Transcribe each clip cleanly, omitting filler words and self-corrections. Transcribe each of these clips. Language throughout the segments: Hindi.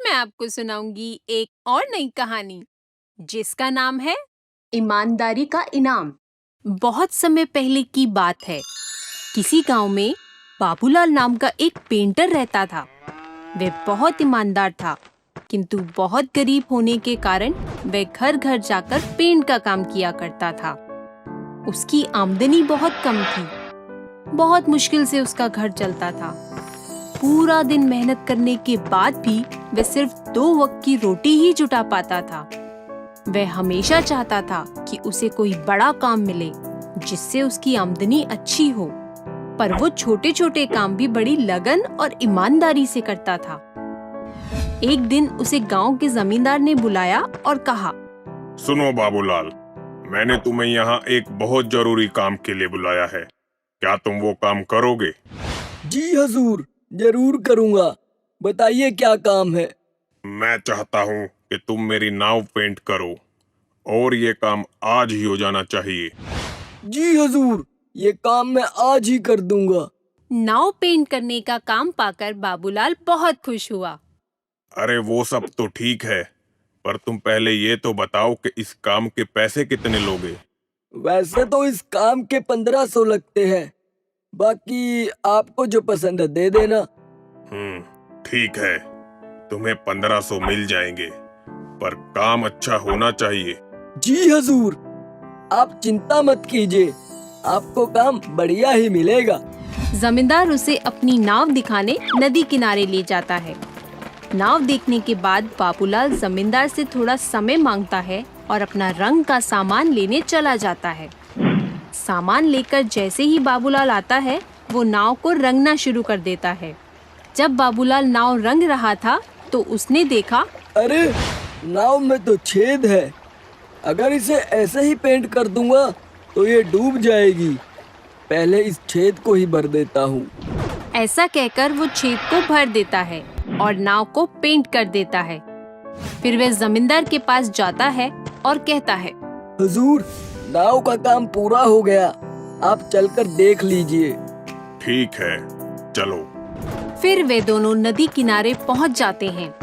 मैं आपको सुनाऊंगी एक और नई कहानी जिसका नाम है ईमानदारी का इनाम। बहुत समय पहले की बात है। किसी गांव में बाबूलाल नाम का एक पेंटर रहता था। वह बहुत ईमानदार था, किंतु बहुत गरीब होने के कारण वह घर घर जाकर पेंट का काम किया करता था। उसकी आमदनी बहुत कम थी। बहुत मुश्किल से उसका घर चलता था। पूरा दिन मेहनत करने के बाद भी वह सिर्फ 2 वक्त की रोटी ही जुटा पाता था। वह हमेशा चाहता था कि उसे कोई बड़ा काम मिले जिससे उसकी आमदनी अच्छी हो, पर वो छोटे छोटे काम भी बड़ी लगन और ईमानदारी से करता था। एक दिन उसे गांव के जमींदार ने बुलाया और कहा, सुनो बाबूलाल, मैंने तुम्हें यहाँ एक बहुत जरूरी काम के लिए बुलाया है। क्या तुम वो काम करोगे? जी हुजूर, जरूर करूँगा। बताइए क्या काम है? मैं चाहता हूँ कि तुम मेरी नाव पेंट करो और ये काम आज ही हो जाना चाहिए। जी हुजूर, ये काम मैं आज ही कर दूंगा। नाव पेंट करने का काम पाकर बाबूलाल बहुत खुश हुआ। अरे वो सब तो ठीक है, पर तुम पहले ये तो बताओ कि इस काम के पैसे कितने लोगे? वैसे तो इस काम के 1500 लगते हैं। बाकी आपको जो पसंद है दे देना। ठीक है, तुम्हें 1500 मिल जाएंगे, पर काम अच्छा होना चाहिए। जी हुजूर, आप चिंता मत कीजिए, आपको काम बढ़िया ही मिलेगा। जमींदार उसे अपनी नाव दिखाने नदी किनारे ले जाता है। नाव देखने के बाद बाबूलाल जमींदार से थोड़ा समय मांगता है और अपना रंग का सामान लेने चला जाता है। सामान लेकर जैसे ही बाबूलाल आता है, वो नाव को रंगना शुरू कर देता है। जब बाबूलाल नाव रंग रहा था तो उसने देखा, अरे, नाव में तो छेद है। अगर इसे ऐसे ही पेंट कर दूंगा तो ये डूब जाएगी। पहले इस छेद को ही भर देता हूँ। ऐसा कहकर वो छेद को भर देता है और नाव को पेंट कर देता है। फिर वह जमींदार के पास जाता है और कहता है, हुजूर, नाव का काम पूरा हो गया, आप चलकर देख लीजिए। ठीक है, चलो। फिर वे दोनों नदी किनारे पहुंच जाते हैं।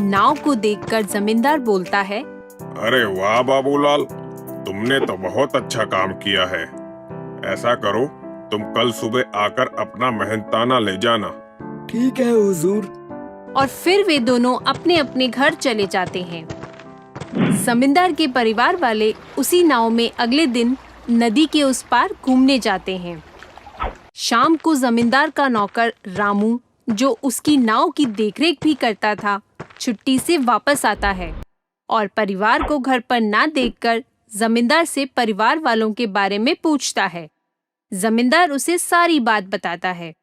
नाव को देखकर जमींदार बोलता है, अरे वाह बाबूलाल, तुमने तो बहुत अच्छा काम किया है। ऐसा करो, तुम कल सुबह आकर अपना मेहनताना ले जाना। ठीक है हुजूर। और फिर वे दोनों अपने अपने घर चले जाते हैं। जमींदार के परिवार वाले उसी नाव में अगले दिन नदी के उस पार घूमने जाते हैं। शाम को जमींदार का नौकर रामू, जो उसकी नाव की देखरेख भी करता था, छुट्टी से वापस आता है और परिवार को घर पर ना देखकर जमींदार से परिवार वालों के बारे में पूछता है। जमींदार उसे सारी बात बताता है।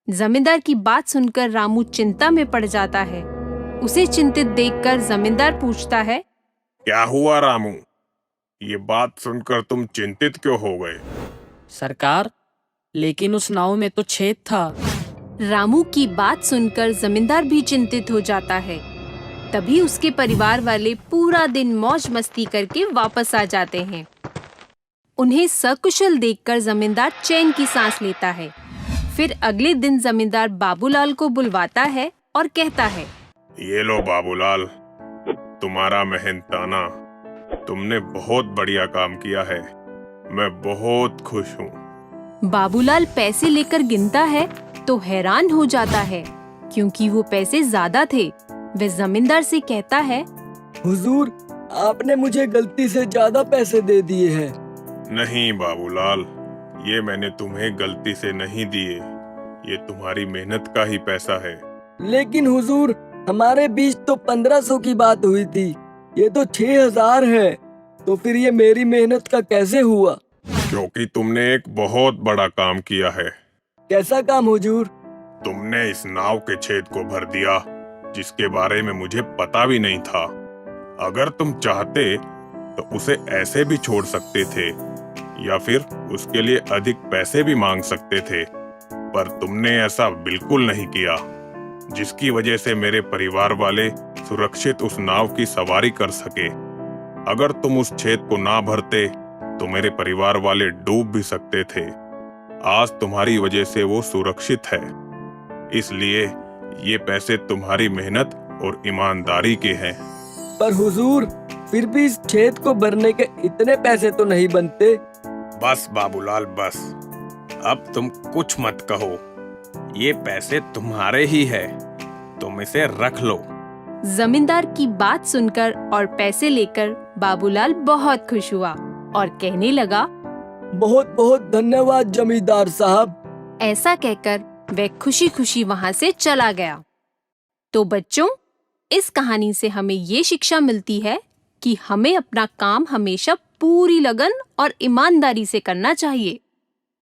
जमींदार की बात सुनकर रामू चिंता में पड़ जाता है। उसे चिंतित देखकर जमींदार पूछता है, क्या हुआ रामू? ये बात सुनकर तुम चिंतित क्यों हो गए? सरकार, लेकिन उस नाव में तो छेद था। रामू की बात सुनकर जमींदार भी चिंतित हो जाता है। तभी उसके परिवार वाले पूरा दिन मौज मस्ती करके वापस आ जाते हैं। उन्हें सकुशल देखकर जमींदार चैन की सांस लेता है। फिर अगले दिन जमींदार बाबूलाल को बुलवाता है और कहता है, ये लो बाबूलाल, तुम्हारा मेहनताना। तुमने बहुत बढ़िया काम किया है। मैं बहुत खुश हूँ। बाबूलाल पैसे लेकर गिनता है तो हैरान हो जाता है, क्योंकि वो पैसे ज्यादा थे। वह जमींदार से कहता है, हुजूर, आपने मुझे गलती से ज्यादा पैसे दे दिए हैं। नहीं बाबूलाल, ये मैंने तुम्हें गलती से नहीं दिए। ये तुम्हारी मेहनत का ही पैसा है। लेकिन हुजूर, हमारे बीच तो 1500 की बात हुई थी। ये तो 6000 है। तो फिर ये मेरी मेहनत का कैसे हुआ? क्योंकि तुमने एक बहुत बड़ा काम किया है। कैसा काम हुजूर? तुमने इस नाव के छेद को भर दिया, जिसके बारे में मुझे पता भी नहीं था। अगर तुम चाहते तो उसे ऐसे भी छोड़ सकते थे या फिर उसके लिए अधिक पैसे भी मांग सकते थे, पर तुमने ऐसा बिल्कुल नहीं किया, जिसकी वजह से मेरे परिवार वाले सुरक्षित उस नाव की सवारी कर सके। अगर तुम उस छेद को ना भरते तो मेरे परिवार वाले डूब भी सकते थे। आज तुम्हारी वजह से वो सुरक्षित है, इसलिए ये पैसे तुम्हारी मेहनत और ईमानदारी के हैं। पर हुजूर, फिर भी इस छेद को भरने के इतने पैसे तो नहीं बनते। बस बाबूलाल बस, अब तुम कुछ मत कहो। ये पैसे तुम्हारे ही है, तुम इसे रख लो। जमींदार की बात सुनकर और पैसे लेकर बाबूलाल बहुत खुश हुआ और कहने लगा, बहुत बहुत धन्यवाद जमींदार साहब। ऐसा कहकर वह खुशी खुशी वहां से चला गया। तो बच्चों, इस कहानी से हमें ये शिक्षा मिलती है कि हमें अपना काम हमेशा पूरी लगन और ईमानदारी से करना चाहिए।